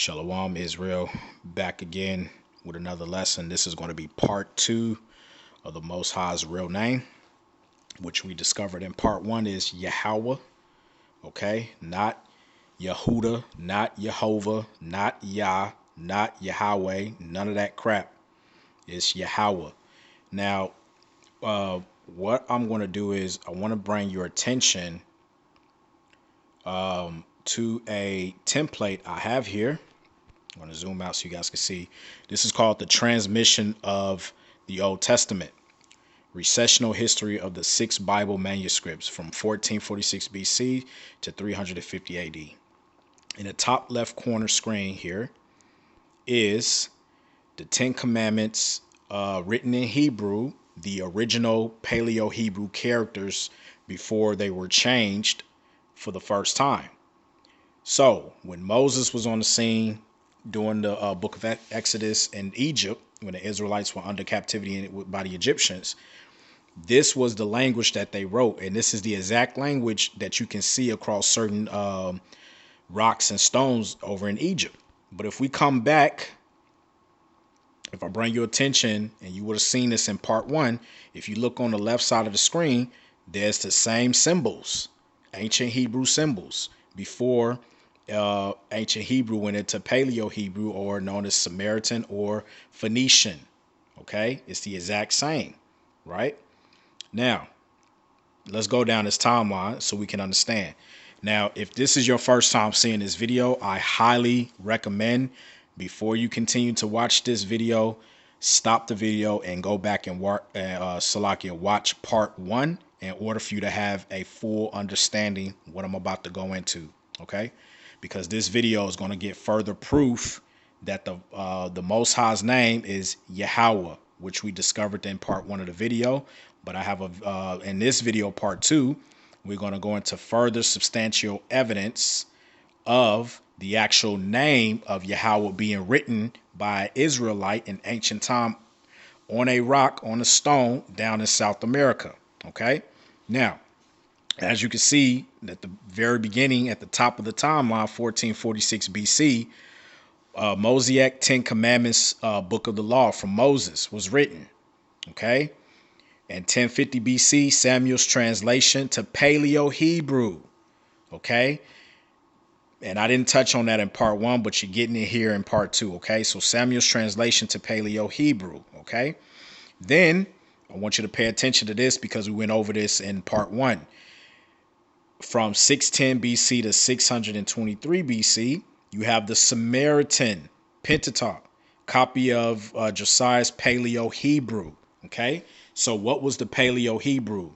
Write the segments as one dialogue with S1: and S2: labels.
S1: Shalom Israel, back again with another lesson. This is going to be part 2 of the Most High's real name, which we discovered in part 1 is Yahweh, okay? Not Yehuda, not Jehovah, not Yah, not Yahweh, none of that crap. It's Yahweh. Now, what I'm going to do is I want to bring your attention to a template I have here. I'm going to zoom out so you guys can see. This is called the Transmission of the Old Testament, Recessional History of the 6 Bible Manuscripts from 1446 BC to 350 AD. In the top left corner screen here is the 10 Commandments written in Hebrew, the original Paleo-Hebrew characters before they were changed for the first time. So when Moses was on the scene during the book of Exodus in Egypt, when the Israelites were under captivity by the Egyptians, this was the language that they wrote. And this is the exact language that you can see across certain rocks and stones over in Egypt. But if we come back, if I bring your attention, and you would have seen this in part 1, if you look on the left side of the screen, there's the same symbols, ancient Hebrew symbols, before ancient Hebrew went into Paleo-Hebrew, or known as Samaritan or Phoenician. Okay, it's the exact same, right? Now, let's go down this timeline so we can understand. Now, if this is your first time seeing this video, I highly recommend, before you continue to watch this video, stop the video and go back and watch part 1 in order for you to have a full understanding what I'm about to go into. Okay, because this video is going to get further proof that the Most High's name is Yahweh, which we discovered in part 1 of the video. But I have in this video, part 2, we're going to go into further substantial evidence of the actual name of Yahweh being written by an Israelite in ancient time on a rock, on a stone down in South America. Okay, now, as you can see at the very beginning, at the top of the timeline, 1446 BC, Mosaic 10 Commandments book of the law from Moses was written. Okay, and 1050 BC, Samuel's translation to Paleo-Hebrew. Okay, and I didn't touch on that in part 1, but you're getting it here in part 2. Okay, so Samuel's translation to Paleo-Hebrew. Okay, then I want you to pay attention to this because we went over this in part 1. From 610 BC to 623 BC, you have the Samaritan Pentateuch, copy of Josiah's Paleo-Hebrew. Okay, so what was the Paleo-Hebrew?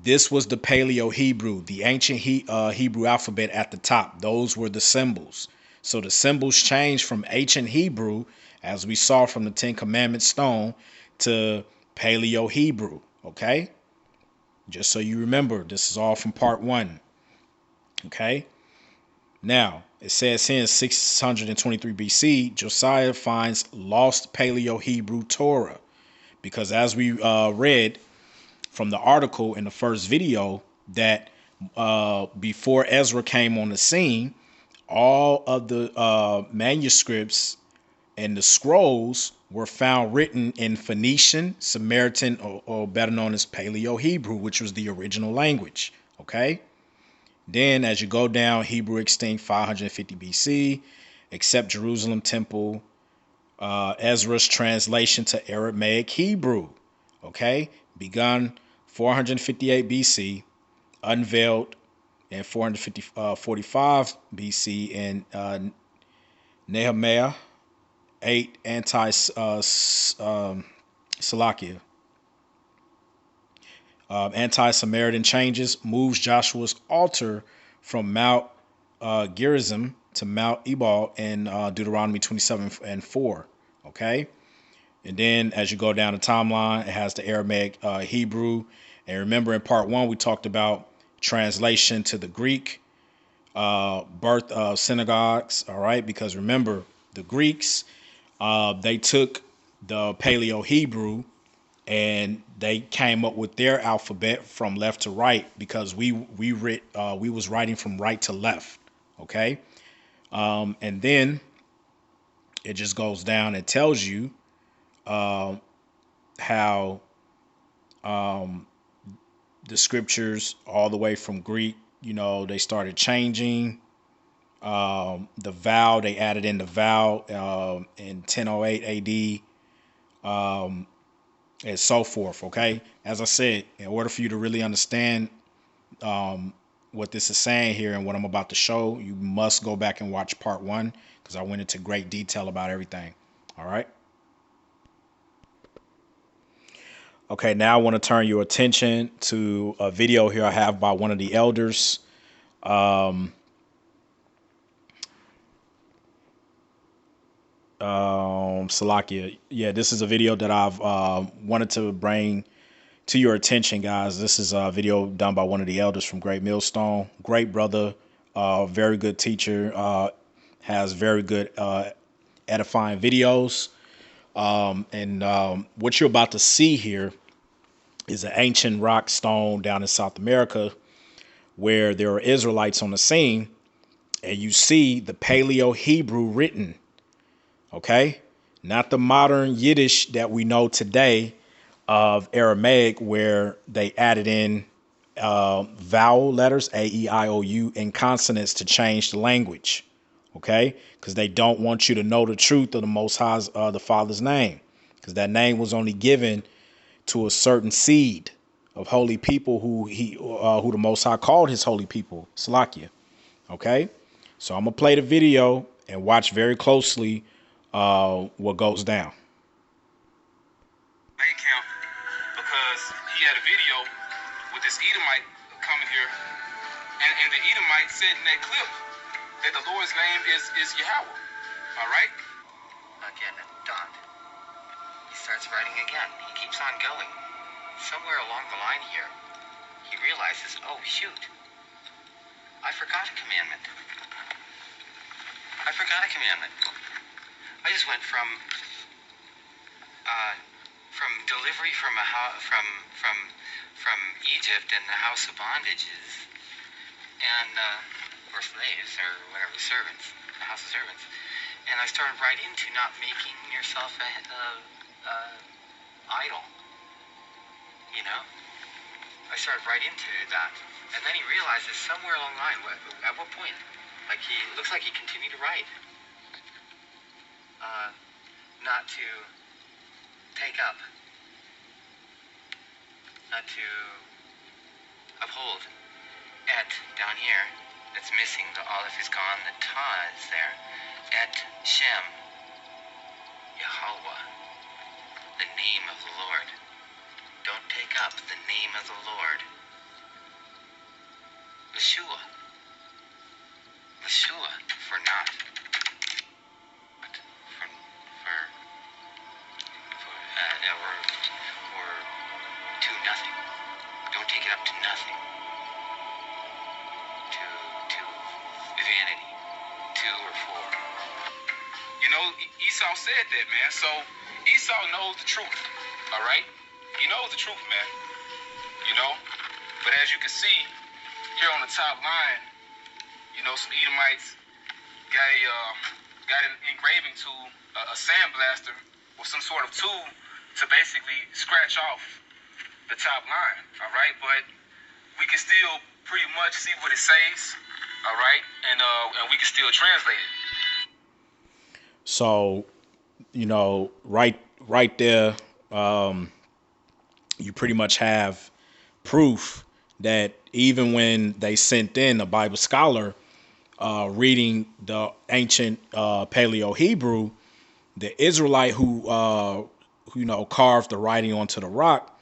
S1: This was the Paleo-Hebrew, the ancient Hebrew alphabet at the top. Those were the symbols. So the symbols changed from ancient Hebrew, as we saw from the 10 Commandments stone, to Paleo-Hebrew. Okay, just so you remember, this is all from part 1. Okay, now it says here in 623 BC, Josiah finds lost Paleo-Hebrew Torah, because as we read from the article in the first video, that before Ezra came on the scene, all of the manuscripts and the scrolls were found written in Phoenician, Samaritan, or better known as Paleo-Hebrew, which was the original language. Okay, then as you go down, Hebrew extinct 550 BC, except Jerusalem temple, Ezra's translation to Aramaic Hebrew. Okay, begun 458 BC, unveiled in 445 BC in Nehemiah 8 Salakia. Anti-Samaritan changes, moves Joshua's altar from Mount Gerizim to Mount Ebal in Deuteronomy 27 and 4. Okay, and then as you go down the timeline, it has the Aramaic Hebrew. And remember, in part 1, we talked about translation to the Greek, birth of synagogues. All right, because remember, the Greeks, they took the Paleo-Hebrew and they came up with their alphabet from left to right, because we was writing from right to left. Okay, And then it just goes down and tells you how the scriptures, all the way from Greek, they started changing. The vow, they added in the vow in 1008 AD, and so forth. Okay. As I said, in order for you to really understand what this is saying here and what I'm about to show, you must go back and watch part one because I went into great detail about everything. All right. Okay. Now I want to turn your attention to a video here I have by one of the elders. Salakia. Yeah, this is a video that I've wanted to bring to your attention, guys. This is a video done by one of the elders from Great Millstone. Great brother, very good teacher, has very good edifying videos. And what you're about to see here is an ancient rock stone down in South America where there are Israelites on the scene, and you see the Paleo Hebrew written. Okay, not the modern Yiddish that we know today of Aramaic, where they added in vowel letters, A-E-I-O-U, and consonants to change the language. Okay, because they don't want you to know the truth of the Most High's, the Father's name, because that name was only given to a certain seed of holy people who the Most High called his holy people, Salakia. Okay, so I'm gonna play the video and watch very closely what goes down.
S2: Camp, because he had a video with this Edomite coming here, and the Edomite said in that clip that the Lord's name is Yahweh. All right.
S3: Again, Don. He starts writing again. He keeps on going. Somewhere along the line here, he realizes, oh shoot, I forgot a commandment. I just went from delivery from from Egypt and the house of bondages, and or slaves or whatever, servants, the house of servants, and I started right into not making yourself a idol. I started right into that, and then he realizes somewhere along the line, at what point, like he looks like he continued to write, not to take up, not to uphold. Et down here, that's missing. The aleph is gone. The ta is there. Et Shem, Yahweh, the name of the Lord. Don't take up the name of the Lord. Yeshua, for not. Or to nothing. Don't take it up to nothing. To vanity. To or for.
S2: Esau said that, man. So Esau knows the truth. All right. He knows the truth, man. But as you can see here on the top line, some Edomites got an engraving tool, a sandblaster, or some sort of tool to basically scratch off the top line. All right, but we can still pretty much see what it says. All right, and we can still translate it.
S1: So, right there, you pretty much have proof that even when they sent in a Bible scholar reading the ancient Paleo Hebrew, the Israelite who carved the writing onto the rock,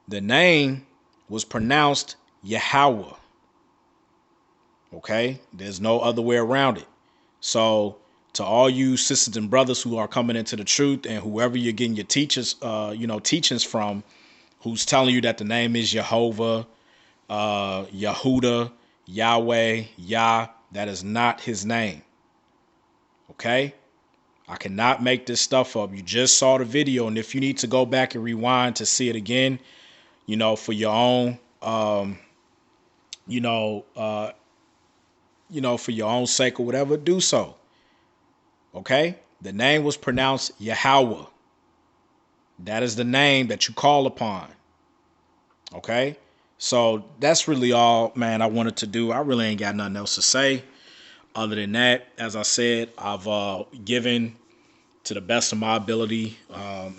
S1: the name was pronounced Yahweh. Okay, there's no other way around it. So to all you sisters and brothers who are coming into the truth, and whoever you're getting your teachings from, who's telling you that the name is Jehovah, Yahuda, Yahweh, Yah, that is not his name. Okay? I cannot make this stuff up. You just saw the video, and if you need to go back and rewind to see it again, for your own, for your own sake or whatever, do so. Okay? The name was pronounced Yahweh. That is the name that you call upon. Okay? So that's really all, man, I wanted to do. I really ain't got nothing else to say. Other than that, as I said, I've given to the best of my ability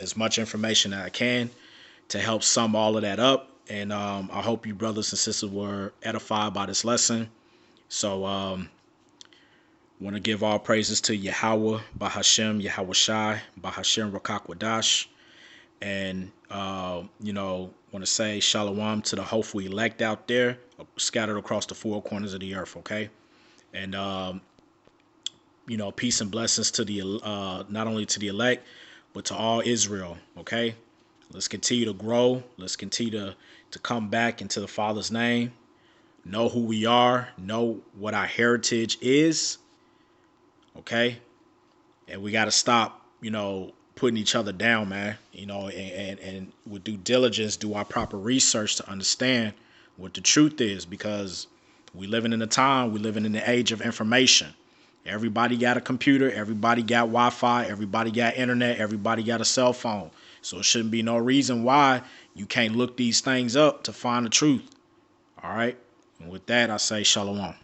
S1: as much information that I can to help sum all of that up. And I hope you brothers and sisters were edified by this lesson. So want to give all praises to Yahweh, Bahashem, Yahweh Shai, Bahashem Rakakwadash. And, want to say shalom to the hopeful elect out there scattered across the four corners of the earth, okay? And, peace and blessings to the not only to the elect, but to all Israel, okay? Let's continue to grow. Let's continue to come back into the Father's name. Know who we are. Know what our heritage is, okay? And we got to stop, putting each other down, man. And with due diligence, do our proper research to understand what the truth is, because we living in a time, we living in the age of information. Everybody got a computer, everybody got Wi-Fi, everybody got internet, everybody got a cell phone. So it shouldn't be no reason why you can't look these things up to find the truth. All right. And with that, I say shalom.